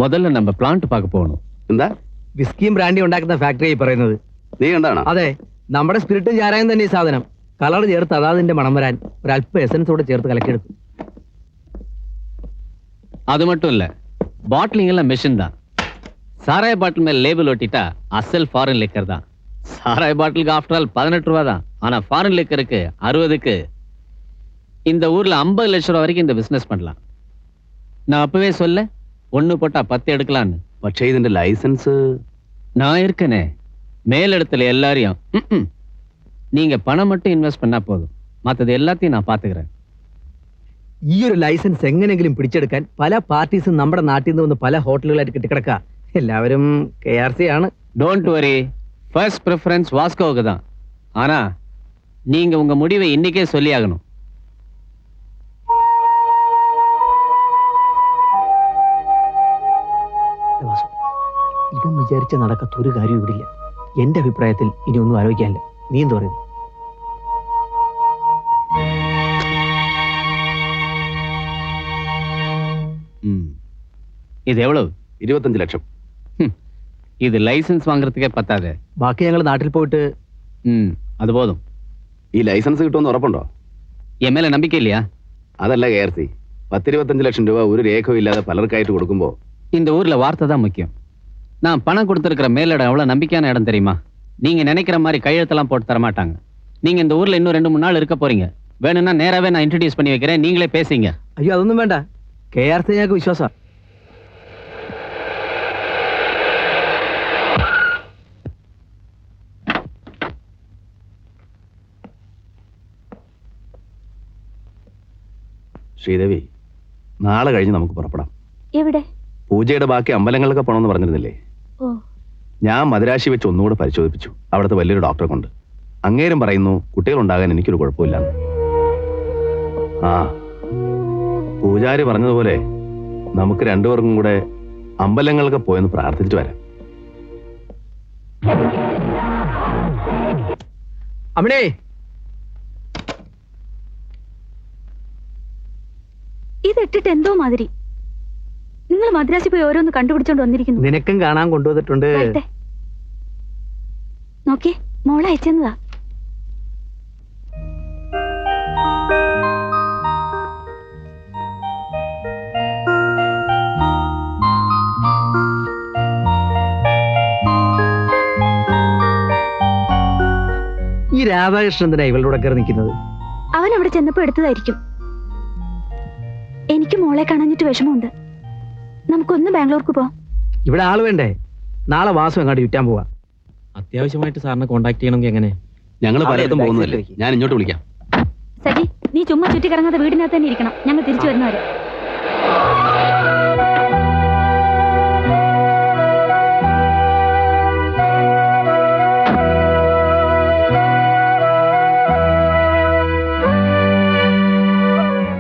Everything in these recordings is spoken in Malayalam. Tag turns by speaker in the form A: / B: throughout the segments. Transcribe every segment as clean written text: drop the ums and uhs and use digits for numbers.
A: முதல்ல நம்ம பிளான்ட் பார்க்க போகணும்.
B: എന്താ
C: വിസ്കിയും ബ്രാൻഡി ഉണ്ടാക്കുന്ന ഫാക്ടറി പറയുന്നത്.
B: നീ കണ്ടാണോ?
C: അതെ, നമ്മുടെ സ്പിരിറ്റും ചാരായം തന്നെ ഈ സാധനം. കളർ ചേർത്ത് അതാതിന്റെ മണം വരാൻ ഒരല്പ എസൻസോടെ ചേർത്ത് കലക്കിയെടുക്കും.
A: அது மட்டும் இல்ல, பாட்டிலிங் எல்லாம் மெஷின் தான். சாராய பாட்டில் மேல லேபிள் ஒட்டிட்டா அசல் ஃபாரின் லிக்கர் தான். சாராய பாட்டிலுக்கு ஆஃப்டர் ஆல் 18 ரூபா தான். ஆனா ஃபாரின் லிக்கருக்கு 60க்கு இந்த ஊர்ல 50 லட்சம் ரூபா வரைக்கும் இந்த பிசினஸ் பண்ணலாம். நான் அப்பவே சொல்ல, 1 போட்டா 10 எடுக்கலான்னு.
B: പക്ഷേ ഇതിന്റെ ലൈസൻസ്
A: நான் இருக்கனே மேலிடத்துல எல்லாரையும். நீங்க பணம் மட்டும் இன்வெஸ்ட் பண்ணா போதும், மற்றது எல்லாத்தையும் நான் பாத்துக்கிறேன்.
C: ഈ ഒരു ലൈസൻസ് എങ്ങനെങ്കിലും പിടിച്ചെടുക്കാൻ പല പാർട്ടീസും നമ്മുടെ നാട്ടിൽ നിന്ന് വന്ന് പല ഹോട്ടലുകളായിട്ട് കെട്ടിക്കിടക്കുക. എല്ലാവരും KRC ആണ്.
A: டோன்ட் வரி, ஃபர்ஸ்ட் ப்ரிஃபரன்ஸ் வாஸ்கோவுக்கு தான். ஆனா நீங்க உங்க முடிவை இன்னைக்கே சொல்லி ஆகணும்.
C: ഇവൻ വിചാരിച്ച നടക്കത്ത ഒരു കാര്യം ഇവിടില്ല. എന്റെ അഭിപ്രായത്തിൽ ഇനി ഒന്നും ആലോചിക്കാനില്ല. നീ എന്ത് പറയുന്നു?
A: இது எவ்வளவு?
B: 25 ലക്ഷം.
A: இது லைசன்ஸ் வாங்குறதுக்கே பத்தாது.
C: ബാക്കി ഞങ്ങൾ നാട്ടിൽ പോയിട്ട്.
A: அது போதும்.
B: ഈ ലൈസൻസ് കിട്ടുമെന്ന് ഉറപ്പുണ്ടോ?
A: என் மேல நம்பிக்கை இல்லையா?
B: അതല്ല KRC, 10-25 ലക്ഷം രൂപ ഒരു രേഖവും ഇല്ലാതെ പലർക്കായിട്ട് കൊടുക്കുമ്പോ
A: இந்த ஊர்ல வார்த்தை தான் முக்கியம். நான் பணம் கொடுத்துருக்கிற மேலிடம் எவ்வளவு நம்பிக்கையான இடம் தெரியுமா? நீங்க நினைக்கிற மாதிரி கையெழுத்தெல்லாம் போட்டு தர மாட்டாங்க. நீங்க இந்த ஊர்ல இன்னும் 2-3 நாள் இருக்க போறீங்க. வேணும்னா நேராவே நான் இன்ட்ரடியூஸ் பண்ணி வைக்கிறேன், நீங்களே பேசிங்க.
C: അയ്യോ, അതൊന്നും വേണ്ട. KRC ഞങ്ങൾക്ക് വിശ്വാസം.
B: ശ്രീദേവി, നാളെ കഴിഞ്ഞ് നമുക്ക് പുറപ്പെടാം.
D: എവിടെ?
B: പൂജയുടെ ബാക്കി അമ്പലങ്ങളൊക്കെ പോണമെന്ന് പറഞ്ഞിരുന്നില്ലേ? ഞാൻ മദിരാശി വെച്ച് ഒന്നുകൂടെ പരിശോധിപ്പിച്ചു. അവിടുത്തെ വലിയൊരു ഡോക്ടറെ കൊണ്ട്. അങ്ങേരും പറയുന്നു കുട്ടികളുണ്ടാകാൻ എനിക്കൊരു കുഴപ്പമില്ലെന്ന്. ആ, പൂജാരി പറഞ്ഞതുപോലെ നമുക്ക് രണ്ടുപേർക്കും കൂടെ അമ്പലങ്ങളൊക്കെ പോയെന്ന് പ്രാർത്ഥിച്ചിട്ട് വരാം.
C: അമ്മേ,
D: ഇതിട്ടിട്ട് എന്തോ മാതിരി. നിങ്ങൾ മദ്രാസിൽ പോയി ഓരോന്ന് കണ്ടുപിടിച്ചോണ്ട് വന്നിരിക്കുന്നു.
C: നിനക്കും കാണാൻ കൊണ്ടുവന്നിട്ടുണ്ട്.
D: നോക്കിയേ, മോളെ അയച്ചെന്നതാ.
C: ഈ രാധാകൃഷ്ണൻ എന്തിനാ ഇവളുടെ കൂടെ കയറി നിൽക്കുന്നത്?
D: അവൻ അവിടെ ചെന്നപ്പോ എടുത്തതായിരിക്കും. എനിക്ക് മോളെ കാണാഞ്ഞിട്ട് വിഷമമുണ്ട്. നമുക്കൊന്ന് ബാംഗ്ലൂർക്ക് പോവാം.
C: ഇവിടെ ആള് വേണ്ടേ? നാളെ വാസം എങ്ങാട്ട് ചുറ്റാൻ പോവാ.
E: അത്യാവശ്യമായിട്ട് സാറിനെ കോണ്ടാക്ട് ചെയ്യണമെങ്കിൽ എങ്ങനെ?
B: ഞങ്ങൾ പലയിടത്തും പോകുന്നതല്ലേ, ഞാൻ ഇങ്ങോട്ട് വിളിക്കാം.
D: സജി, നീ ചുമ്മാ ചുറ്റി കറങ്ങാതെ വീടിനകത്ത് തന്നെ ഇരിക്കണം. ഞങ്ങൾ തിരിച്ചു വരുന്നവരെ.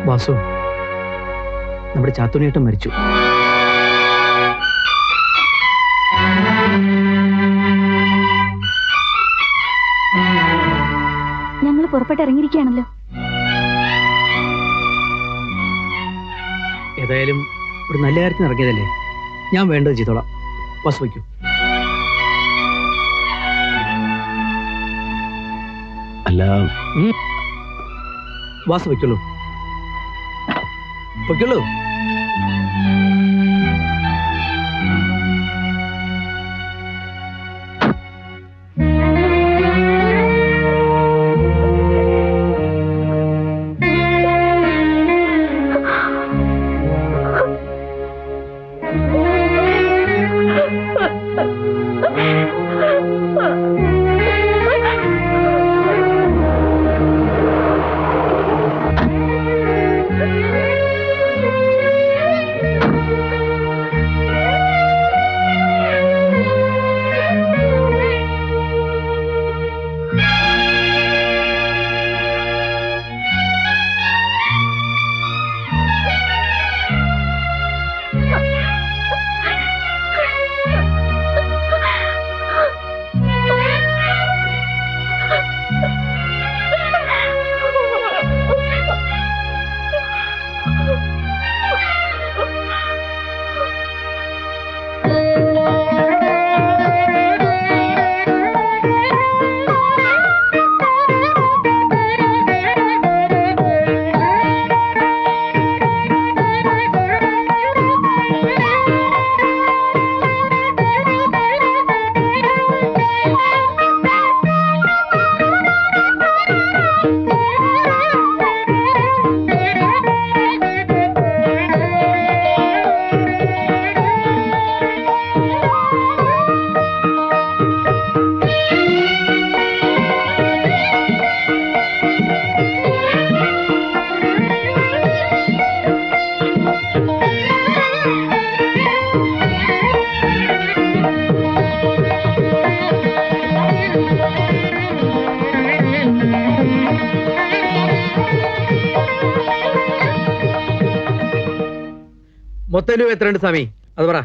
C: വാസു, നമ്മുടെ ചാത്തുണിയേട്ടൻ മരിച്ചു.
D: ഞങ്ങൾ പുറപ്പെട്ടിറങ്ങിയിരിക്കുകയാണല്ലോ.
C: ഏതായാലും ഒരു നല്ല കാര്യത്തിന് ഇറങ്ങിയതല്ലേ, ഞാൻ വേണ്ടത് ചെയ്തോളാം. വാസു വയ്ക്കൂ.
B: അല്ല,
C: വാസു വയ്ക്കുള്ളൂ, വയ്ക്കുള്ളൂ. മൊത്തം രൂപ എത്രയുണ്ട് സ്വാമി അത് പറ.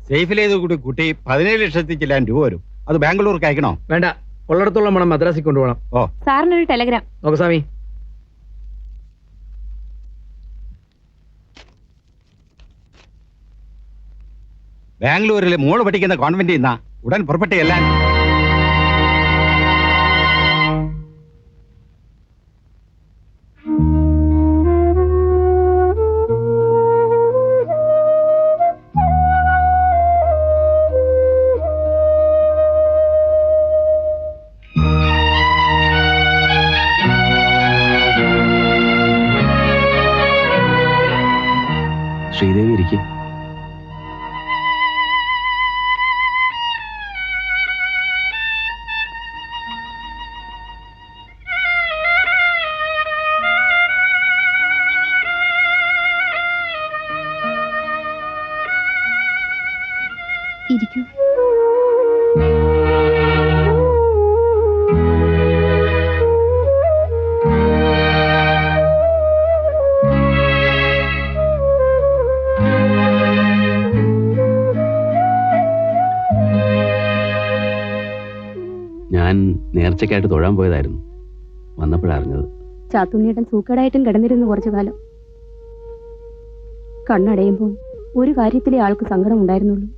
F: സേഫിലേത് കൂടി കുട്ടി 17 ലക്ഷത്തി ചില്ലാൻ രൂപ വരും. അത് ബാംഗ്ലൂർക്ക് അയക്കണോ?
C: വേണ്ട, ഉള്ളിടത്തോളം വേണം മദ്രാസിൽ കൊണ്ടുപോകണം.
D: സാറിനൊരു ടെലഗ്രാം.
C: നോക്ക് സ്വാമി.
F: ബാംഗ്ലൂരിൽ മോള് പഠിക്കുന്ന കോൺവെന്റിൽ നിന്നാ ഉടൻ പുറപ്പെട്ടല്ല.
B: ശ്രീദേവി ഇരിക്കും.
D: ഇരിക്കൂ.
B: ഞാൻ നേർച്ചയ്ക്കായിട്ട് തൊഴാൻ പോയതായിരുന്നു. വന്നപ്പോഴറിഞ്ഞത്.
D: ചാത്തുണ്ണിയേട്ടൻ സൂക്കേടായിട്ടും കിടന്നിരുന്നു കുറച്ചു കാലം. കണ്ണടയുമ്പോൾ ഒരു കാര്യത്തിലേ ആൾക്ക് സങ്കടം ഉണ്ടായിരുന്നുള്ളൂ.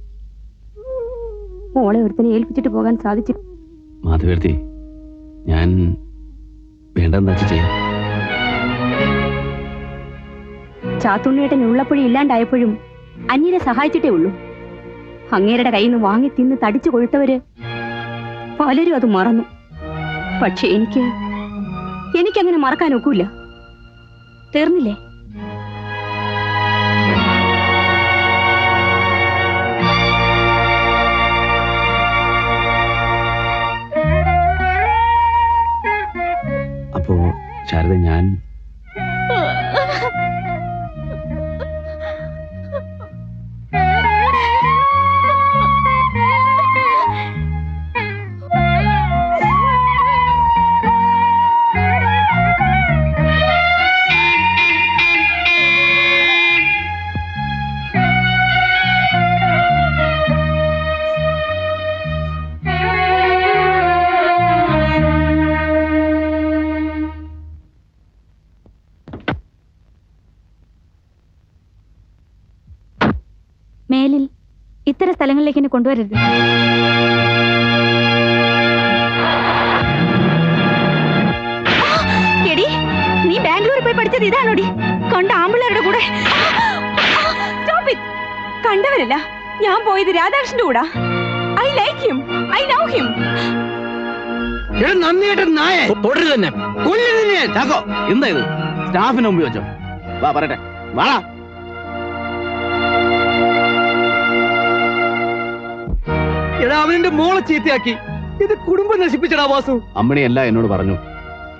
D: മോളെ ഒരുത്തനെ ഏൽപ്പിച്ചിട്ട് പോകാൻ സാധിച്ചു.
B: മാധവേർത്തി, ഞാൻ വേണ്ടെന്ന് വെച്ച് ചെയ്യാം.
D: ചാത്തുണ്ണിയേട്ടൻ ഉള്ളപ്പോഴും ഇല്ലാണ്ടായപ്പോഴും അന്യരെ സഹായിച്ചിട്ടേ ഉള്ളൂ. അങ്ങേരുടെ കയ്യിൽ നിന്ന് വാങ്ങി തിന്ന് തടിച്ചു കൊഴുത്തവര് പലരും അത് മറന്നു. പക്ഷെ എനിക്കങ്ങനെ മറക്കാൻ ഒക്കൂല. തീർന്നില്ലേ?
B: അപ്പോ ശാരദ, ഞാൻ
D: മേലിൽ ഇത്തരം സ്ഥലങ്ങളിലേക്ക് എന്നെ കൊണ്ടുവരരുത്. എടി, നീ ബാംഗ്ലൂരിൽ പോയി പഠിച്ചത് ഇതാണോടി? കണ്ട ആമ്പിള്ളേരുടെ കൂടെ? കണ്ടവരല്ല, ഞാൻ പോയത് രാധാകൃഷ്ണന്റെ കൂടെ. I like him, I love him.
C: തുടരുത് തന്നെ.
B: ചാക്കോ, എന്താ ഇത്? സ്റ്റാഫിന് മുമ്പ് വെച്ചോ? വാ പറയട്ടെ, വാ.
C: അവന്റെ മോളെ ചീത്തയാക്കി. ഇത് കുടുംബം നശിപ്പിച്ചടാ വാസു.
B: അമ്മണിയല്ല എന്നോട് പറഞ്ഞു.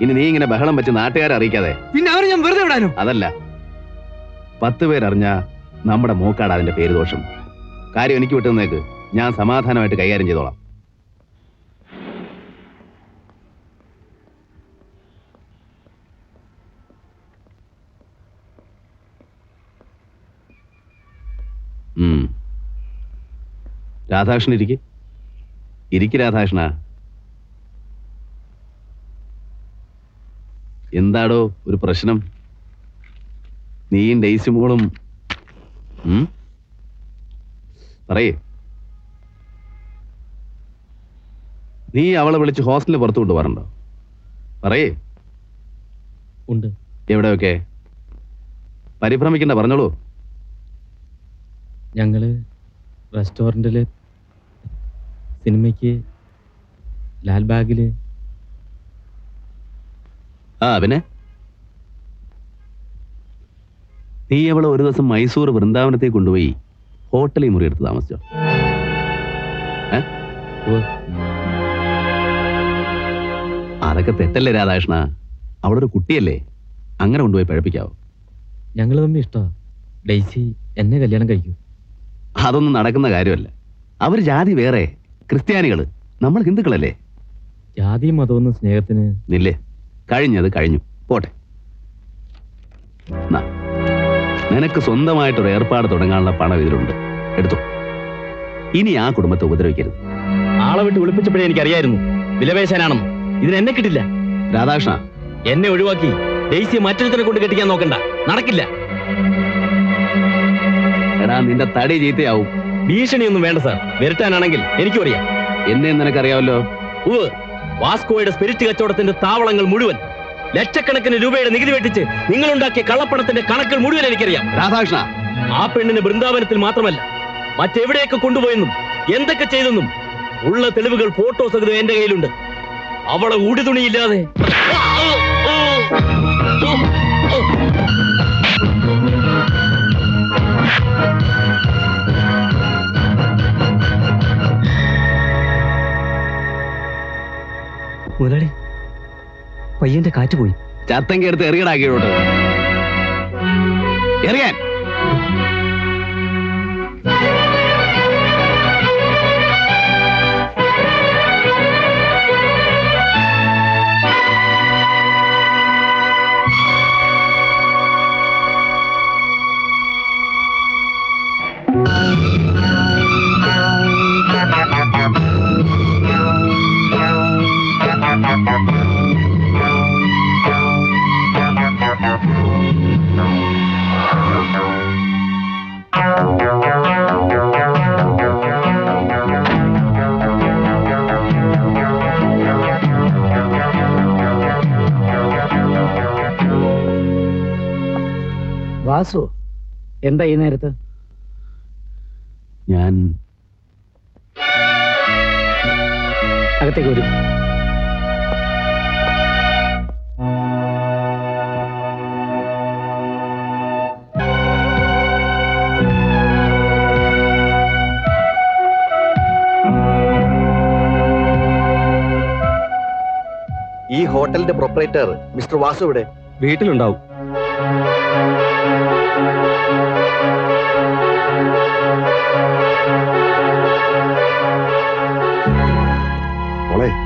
B: ഇനി നീ ഇങ്ങനെ ബഹളം വെച്ച് നാട്ടുകാരെ അറിയിക്കാതെ.
C: പിന്നെ അവരെ ഞാൻ വെറുതെ വിടാനോ?
B: അതല്ല, 10 പേരറിഞ്ഞ നമ്മുടെ മൂക്കാട് അതിന്റെ പേര് ദോഷം. കാര്യം എനിക്ക് വിട്ടുന്നേക്ക്, ഞാൻ സമാധാനമായിട്ട് കൈകാര്യം ചെയ്തോളാം. രാധാകൃഷ്ണൻ ഇരിക്ക് രാധാകൃഷ്ണ. എന്താടോ ഒരു പ്രശ്നം? നീയും ഡെയ്സി മോളും പറയേ. നീ അവളെ വിളിച്ച് ഹോസ്റ്റലിൽ പുറത്തു കൊണ്ടുപോകാറുണ്ടോ? പറയേ.
E: ഉണ്ട്.
B: എവിടെയൊക്കെ? പരിഭ്രമിക്കണ്ട, പറഞ്ഞോളൂ.
E: ഞങ്ങള് റെസ്റ്റോറൻറ്റില്, സിനിമയ്ക്ക്, ലാൽബാഗില്.
B: പിന്നെ നീ അവളെ ഒരു ദിവസം മൈസൂർ വൃന്ദാവനത്തേക്ക് കൊണ്ടുപോയി ഹോട്ടലിൽ മുറിയെടുത്ത് താമസിച്ചോ? അതൊക്കെ തെറ്റല്ലേ രാധാകൃഷ്ണ? അവളൊരു കുട്ടിയല്ലേ, അങ്ങനെ കൊണ്ടുപോയി പഴപ്പിക്കാവോ?
E: ഞങ്ങൾ തമ്മിൽ ഇഷ്ടമാണ്. ഡെയ്സി എന്നെ കല്യാണം കഴിക്കൂ.
B: അതൊന്നും നടക്കുന്ന കാര്യമല്ല. അവർ ജാതി വേറെ, ക്രിസ്ത്യാനികള്, നമ്മൾ ഹിന്ദുക്കളല്ലേ.
E: ജാതി മതമൊന്നും സ്നേഹത്തിന്
B: നില്ലേ. കഴിഞ്ഞത് കഴിഞ്ഞു, പോട്ടെ. നിനക്ക് സ്വന്തമായിട്ടൊരു ഏർപ്പാട് തുടങ്ങാനുള്ള പണം ഇതിലുണ്ട്, എടുത്തു. ഇനി ആ കുടുംബത്തെ ഉപദ്രവിക്കരുത്.
E: ആളെ വിട്ട് വിളിപ്പിച്ചപ്പോഴേ എനിക്കറിയായിരുന്നു വിലപേശാനാണെന്ന്. ഇതിന് എന്നെ കിട്ടില്ല.
B: രാധാകൃഷ്ണ,
E: എന്നെ ഒഴിവാക്കി ഡെയ്സിയെ മറ്റൊരുത്തനെ കൊണ്ട് കെട്ടിക്കാൻ നോക്കണ്ട, നടക്കില്ല.
B: എടാ നിന്റെ തടി ചീത്തയാവും.
E: ഭീഷണിയൊന്നും വേണ്ട സാർ. വരട്ടാനാണെങ്കിൽ എനിക്കും അറിയാം.
B: എന്നെ നിനക്കറിയാവല്ലോ.
E: വാസ്കോയുടെ സ്പിരിറ്റ് കച്ചവടത്തിന്റെ താവളങ്ങൾ മുഴുവൻ, ലക്ഷക്കണക്കിന് രൂപയുടെ നികുതി വെട്ടിച്ച് നിങ്ങളുണ്ടാക്കിയ കള്ളപ്പണത്തിന്റെ കണക്കുകൾ മുഴുവൻ എനിക്കറിയാം.
B: രാധാകൃഷ്ണ,
E: ആ പെണ്ണിന് ബൃന്ദാവനത്തിൽ മാത്രമല്ല മറ്റെവിടെയൊക്കെ കൊണ്ടുപോയെന്നും എന്തൊക്കെ ചെയ്തെന്നും ഉള്ള തെളിവുകൾ, ഫോട്ടോ സഹിതം എന്റെ കയ്യിലുണ്ട്. അവളെ ഉടുതുണിയില്ലാതെ
C: മുതലാളി, പയ്യന്റെ കാറ്റ് പോയി.
B: ചത്തങ്കി എടുത്ത് എറിയടാക്കിയോട്ട് എറിയാൻ.
C: വാസു, എന്താ ഈ നേരത്ത്?
B: ഞാൻ
C: അകത്തേക്ക് വരും.
G: ഈ ഹോട്ടലിന്റെ പ്രൊപ്പറേറ്റർ മിസ്റ്റർ വാസു ഇവിടെ?
E: വീട്ടിലുണ്ടാവും.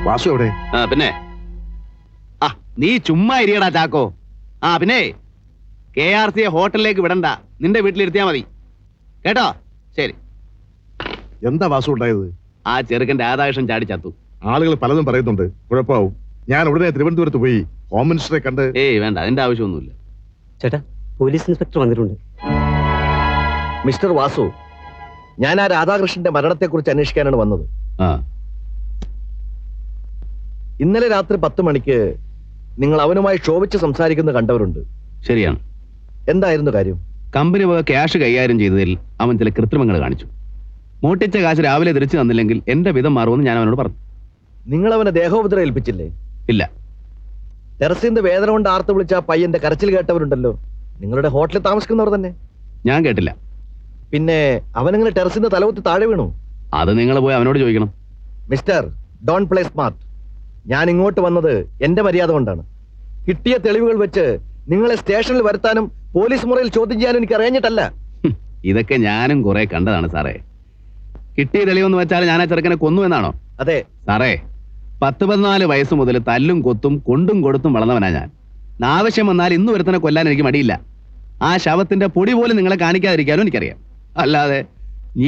G: വാസു എവിടെ?
B: പിന്നെ നീ ചുമ്മാ ഇരിയടാ ചാക്കോ. പിന്നെ KRC ഹോട്ടലിലേക്ക് വിടണ്ട, നിന്റെ വീട്ടിലിരുത്തിയാ മതി കേട്ടോ. ശരി.
G: എന്താ വാസു ഉണ്ടായത്?
B: ആ ചെറുക്കൻ രാധാകൃഷ്ണൻ ചാടി ചത്തു.
G: ആളുകൾ പലതും പറയുന്നുണ്ട്, കുഴപ്പമാവും. ഞാൻ ഉടനെ തിരുവനന്തപുരത്ത് പോയി ഹോം മിനിസ്റ്ററെ കണ്ട്.
B: ഏയ് വേണ്ട, അതിന്റെ ആവശ്യമൊന്നുമില്ല.
C: ചേട്ടാ, പോലീസ് ഇൻസ്പെക്ടർ വന്നിട്ടുണ്ട്.
G: മിസ്റ്റർ വാസു, ഞാൻ ആ രാധാകൃഷ്ണന്റെ മരണത്തെക്കുറിച്ച് അന്വേഷിക്കാനാണ് വന്നത്. ഇന്നലെ രാത്രി 10 മണിക്ക് നിങ്ങൾ അവനുമായി ക്ഷോഭിച്ച് സംസാരിക്കുന്ന കണ്ടവരുണ്ട്.
B: ശരിയാണ്.
G: എന്തായിരുന്നു കാര്യം?
B: കമ്പനി വക ക്യാഷ് കൈകാര്യം ചെയ്തതിൽ അവൻ ചില കൃത്രിമങ്ങൾ കാണിച്ചു. മോട്ടിച്ച കാശ് രാവിലെ തിരിച്ചു തന്നില്ലെങ്കിൽ എന്റെ വിധം മാറുമെന്ന് ഞാൻ അവനോട് പറഞ്ഞു.
G: നിങ്ങൾ അവനെ ദേഹോപദ്രവം ഏൽപ്പിച്ചില്ലേ?
B: ഇല്ല.
G: ടെറസിന്റെ വേദന കൊണ്ട് ആർത്ത് വിളിച്ച ആ പയ്യന്റെ കരച്ചിൽ കേട്ടവരുണ്ടല്ലോ, നിങ്ങളുടെ ഹോട്ടലിൽ താമസിക്കുന്നവർ തന്നെ.
B: ഞാൻ കേട്ടില്ല.
G: പിന്നെ അവനെങ്ങനെ ടെറസിന്റെ തലവത്ത് താഴെ വീണു?
B: അത് നിങ്ങൾ പോയി അവനോട് ചോദിക്കണം.
G: Mister, don't play smart. ഞാൻ ഇങ്ങോട്ട് വന്നത് എന്റെ മര്യാദ കൊണ്ടാണ്. കിട്ടിയ തെളിവുകൾ വെച്ച് നിങ്ങളെ സ്റ്റേഷനിൽ വരുത്താനും പോലീസ് മുറയിൽ ചോദ്യം ചെയ്യാനും എനിക്ക് അറിയാഞ്ഞിട്ടല്ല.
B: ഇതൊക്കെ ഞാനും കുറെ കണ്ടതാണ് സാറേ. കിട്ടിയ തെളിവെന്ന് വെച്ചാൽ ഞാൻ ആ ചെറുക്കനെ കൊന്നു എന്നാണോ?
G: അതെ
B: സാറേ, 10-14 വയസ്സ് മുതൽ തല്ലും കൊത്തും കൊണ്ടും കൊടുത്തും വളർന്നവനാ ഞാൻ. ആവശ്യം വന്നാൽ ഇന്ന് ഒരുത്തനെ കൊല്ലാൻ എനിക്ക് മടിയില്ല. ആ ശവത്തിന്റെ പൊടി പോലും നിങ്ങളെ കാണിക്കാതിരിക്കാനും എനിക്കറിയാം. അല്ലാതെ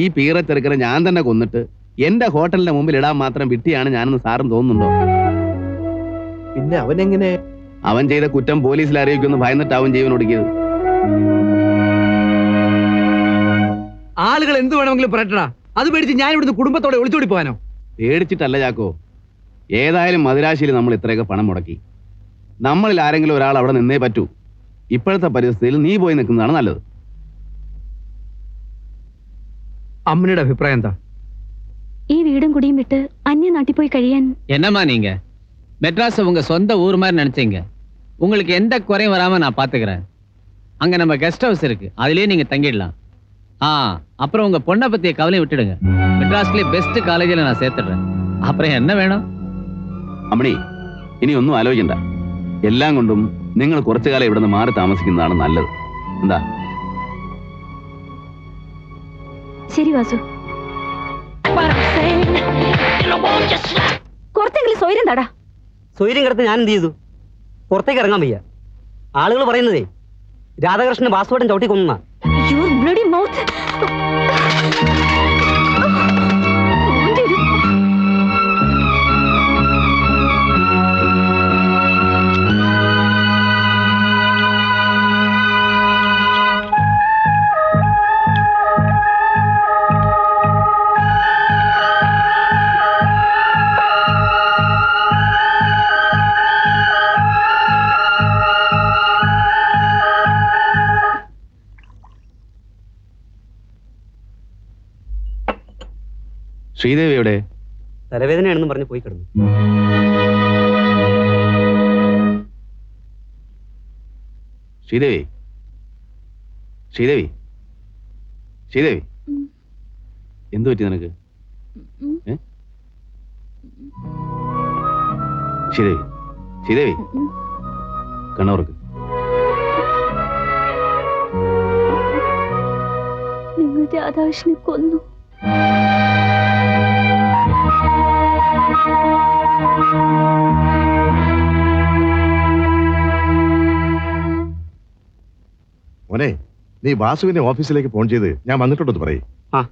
B: ഈ പീറ ചെറുക്കനെ ഞാൻ തന്നെ കൊന്നിട്ട് എന്റെ ഹോട്ടലിന്റെ മുമ്പിൽ ഇടാൻ മാത്രം വിട്ടിയാണ് ഞാനെന്ന് സാറും തോന്നുന്നുണ്ടോ?
G: പിന്നെ അവനെങ്ങനെ?
B: അവൻ ചെയ്ത കുറ്റം പോലീസിൽ അറിയിക്കുമെന്ന് ഭയന്നിട്ടാവും ജീവൻ ഒടുക്കിയത്.
C: ആളുകൾ എന്ത് വേണമെങ്കിലും പറയട്ടാ, അത് പേടിച്ച് ഞാൻ ഇവിടുന്ന് കുടുംബത്തോടെ ഒളിച്ചോടി പോകാനോ?
B: പേടിച്ചിട്ടല്ല ചാക്കോ. ഏതായാലും മദിരാശിയിൽ നമ്മൾ ഇത്രയൊക്കെ പണം മുടക്കി. നമ്മളിൽ ആരെങ്കിലും ഒരാൾ അവിടെ നിന്നേ പറ്റൂ. ഇപ്പോഴത്തെ പരിസ്ഥിതിയിൽ നീ പോയി നിൽക്കുന്നതാണ് നല്ലത്.
C: അമ്മയുടെ അഭിപ്രായം എന്താ?
D: ഈ വീടും കുടിയും വിട്ട് അന്യ നാട്ടിൽ പോയി കഴിയാൻ.
A: என்னம்மா நீங்க மெட்ராஸ் உங்க சொந்த ஊர் மாதிரி நினைச்சீங்க. உங்களுக்கு எந்த குறையும் வராம நான் பாத்துக்கிறேன். அங்க நம்ம கெஸ்ட் ஹவுஸ் இருக்கு, அதுலயே நீங்க தங்கிடலாம். அப்புறம் உங்க பொண்ணை பத்திய கவலையை விட்டுடுங்க. மெட்ராஸ்லயே பெஸ்ட் காலேஜில் நான் சேர்த்துடுறேன். அப்புறம் என்ன வேணும்?
B: അമ്മണി, ഇനി ഒന്നും ആലോചിക്കണ്ട. എല്ലാം കൊണ്ടും നിങ്ങൾ കുറച്ചു കാലം ഇവിടെ നിന്ന് മാറി താമസിക്കുന്നതാണ് നല്ലത്. എന്താ?
D: ശരി വാസു, കുറച്ചെങ്കിലും സ്വൈര്യം തടാ.
C: സ്വൈര്യം കിടത്ത് ഞാൻ എന്ത് ചെയ്തു? പുറത്തേക്ക് ഇറങ്ങാൻ വയ്യ. ആളുകൾ പറയുന്നതേ
H: രാധാകൃഷ്ണൻ വാസുവേട്ടൻ ചവിട്ടി കൊന്ന.
D: Your bloody mouth.
B: ശ്രീദേവി എവിടെ?
H: തലവേദനയാണെന്ന് പറഞ്ഞ് പോയി കിടന്നു.
B: ശ്രീദേവി, ശ്രീദേവി, ശ്രീദേവി, എന്തു പറ്റി നിനക്ക്? ശ്രീദേവി, ശ്രീദേവി, കണ്ണോർക്ക്.
D: നിങ്ങൾ രാധാകൃഷ്ണനെ കൊന്നു.
G: മോനെ, നീ വാസുവിനെ ഓഫീസിലേക്ക് ഫോൺ ചെയ്ത് ഞാൻ വന്നിട്ടുണ്ടെന്ന് പറയും.
H: ആ.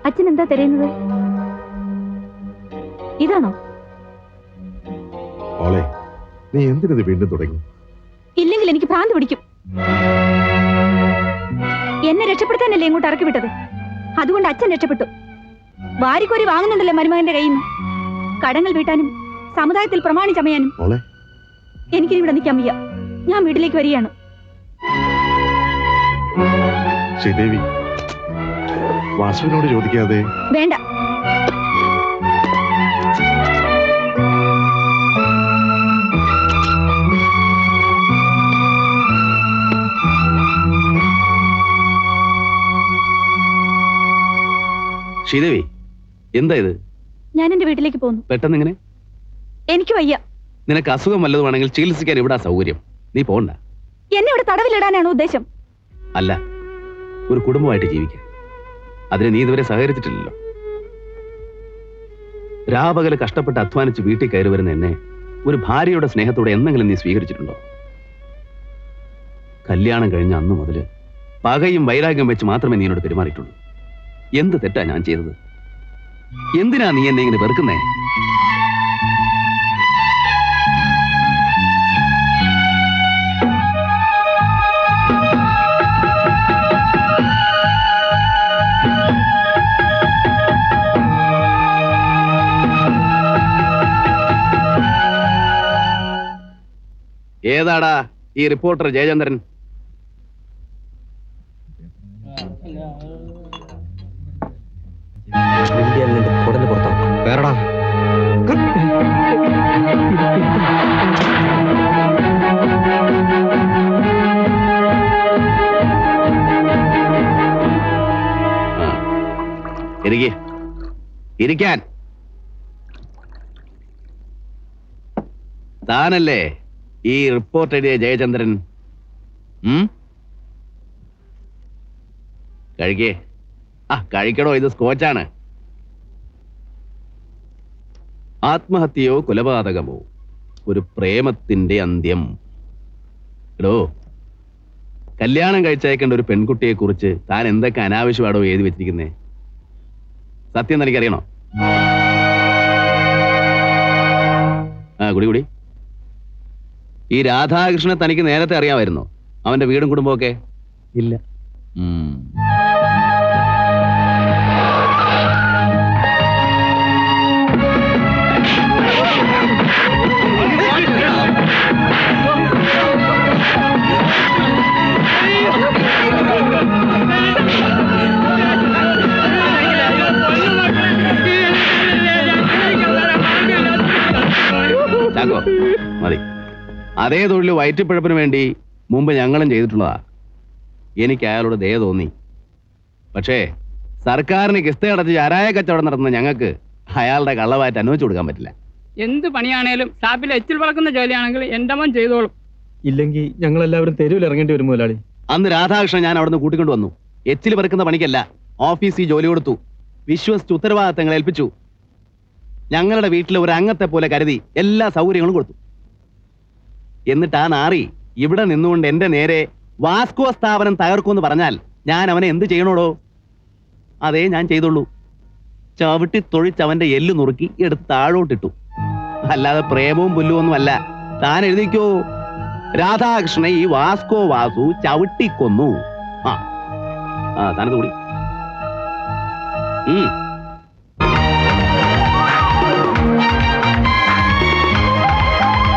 D: അച്ഛൻ എന്താ തിരയുന്നത്? ഇതാണോ?
G: മോളെ, നീ എന്തിനത് വീണ്ടും തുടങ്ങി?
D: ഇല്ലെങ്കിൽ എനിക്ക് ഭ്രാന്ത് പിടിക്കും. എന്നെ രക്ഷപ്പെടുത്താനല്ലേ ഇങ്ങോട്ട് ഇറക്കി വിട്ടത്. അതുകൊണ്ട് അച്ഛൻ രക്ഷപ്പെട്ടു. വാരിക്കോരി വാങ്ങുന്നുണ്ടല്ലേ മരുമകന്റെ കയ്യിൽ നിന്ന്. കടങ്ങൾ വീട്ടാനും സമുദായത്തിൽ പ്രമാണി ചമയാനും.
G: മോളെ,
D: എനിക്കിനി ഇവിടെ നിൽക്കാൻ വയ്യ. ഞാൻ വീട്ടിലേക്ക് വരികയാണ്.
G: ശ്രീദേവി, വാസുവിനോട് ചോദിക്കാതെ.
D: വേണ്ട.
B: ശ്രീദേവി, എന്താ ഇത്?
D: ഞാൻ എന്റെ വീട്ടിലേക്ക് പോകുന്നു.
B: പെട്ടെന്ന് ഇങ്ങനെ?
D: എനിക്ക് വയ്യ.
B: നിനക്ക് അസുഖം വല്ലതുമാണെങ്കിൽ ചികിത്സിക്കാൻ ഇവിടെ സൗകര്യം. നീ പോണ്ട.
D: എന്നെ ഇവിടെ തടവിലിടാനാണ് ഉദ്ദേശം?
B: അല്ല, ഒരു കുടുംബമായിട്ട് ജീവിക്കാൻ. അതിന് നീ ഇതുവരെ സഹകരിച്ചിട്ടില്ലല്ലോ. രാപകല് കഷ്ടപ്പെട്ട് അധ്വാനിച്ച് വീട്ടിൽ കയറി വരുന്ന എന്നെ ഒരു ഭാര്യയുടെ സ്നേഹത്തോടെ എന്തെങ്കിലും നീ സ്വീകരിച്ചിട്ടുണ്ടോ? കല്യാണം കഴിഞ്ഞ അന്ന് മുതല് പകയും വൈരാഗ്യം വെച്ച് മാത്രമേ നീ എന്നോട് പെരുമാറിയിട്ടുള്ളൂ. എന്ത് തെറ്റാ ഞാൻ ചെയ്തത്? എന്തിനാ നീ എന്നെ ഇങ്ങനെ വെറുക്കുന്നേ? ഏതാടാ ഈ റിപ്പോർട്ടർ ജയചന്ദ്രൻ?
H: കുടല് പുറത്താവും.
G: വേറെടാ.
B: ഇരിക്കാൻ. താനല്ലേ ഈ റിപ്പോർട്ട് എഴുതിയ ജയചന്ദ്രൻ? കഴിക്കേ. കഴിക്കടോ, ഇത് സ്കോച്ചാണ്. ആത്മഹത്യയോ കൊലപാതകമോ, ഒരു പ്രേമത്തിന്റെ അന്ത്യം. എടോ, കല്യാണം കഴിച്ചയക്കേണ്ട ഒരു പെൺകുട്ടിയെ കുറിച്ച് താൻ എന്തൊക്കെ അനാവശ്യമാടോ എഴുതി വെച്ചിരിക്കുന്നേ? സത്യം തനിക്കറിയണോ? കുടി. ഈ രാധാകൃഷ്ണനെ തനിക്ക് നേരത്തെ അറിയാമായിരുന്നോ? അവന്റെ വീടും കുടുംബമൊക്കെ?
H: ഇല്ല.
B: ചാക്കോ, മതി. അതേ തൊഴിൽ വയറ്റിപ്പിഴപ്പിന് വേണ്ടി മുമ്പ് ഞങ്ങളും ചെയ്തിട്ടുള്ളതാ. എനിക്ക് അയാളോട് ദയ തോന്നി. പക്ഷേ സർക്കാരിന് കിസ്ത അടച്ച് ചാരായ കച്ചവടം നടത്തുന്ന ഞങ്ങൾക്ക് അയാളുടെ കള്ളവാറ്റ് അനുവദിച്ചു കൊടുക്കാൻ പറ്റില്ല.
I: എന്ത് പണിയാണേലും ഷാപ്പിൽ എച്ചിൽ വളക്കുന്ന ജോലിയാണെങ്കിൽ എന്റെ മോൻ ചെയ്തോളും.
C: ഇല്ലെങ്കിൽ ഞങ്ങൾ എല്ലാവരും തെരുവിൽ ഇറങ്ങേണ്ടി വരും മുതലാളി.
B: അന്ന് രാധാകൃഷ്ണൻ ഞാൻ അവിടുന്ന് കൂട്ടിക്കൊണ്ടു വന്നു. എച്ചിൽ പെറുക്കുന്ന പണിക്കല്ല, ഓഫീസിൽ ജോലി കൊടുത്തു. വിശ്വസിച്ച് ഉത്തരവാദിത്തങ്ങൾ ഏൽപ്പിച്ചു. ഞങ്ങളുടെ വീട്ടിൽ ഒരു അംഗത്തെ പോലെ കരുതി എല്ലാ സൗകര്യങ്ങളും കൊടുത്തു. എന്നിട്ട് ആ നാറി ഇവിടെ നിന്നുകൊണ്ട് എന്റെ നേരെ വാസ്കോ സ്ഥാപനം തകർക്കുമെന്ന് പറഞ്ഞാൽ ഞാൻ അവനെ എന്ത് ചെയ്യണോടോ? അതേ ഞാൻ ചെയ്തുള്ളൂ. ചവിട്ടി തൊഴിച്ച് അവന്റെ എല്ല് നുറുക്കി എടുത്ത് താഴോട്ടിട്ടു. അല്ലാതെ പ്രേമവും പുല്ലുമൊന്നും അല്ല. താൻ എഴുതിക്കോ, രാധാകൃഷ്ണനെ ഈ വാസ്കോ വാസു ചവിട്ടിക്കൊന്നു. താനത് കൂടി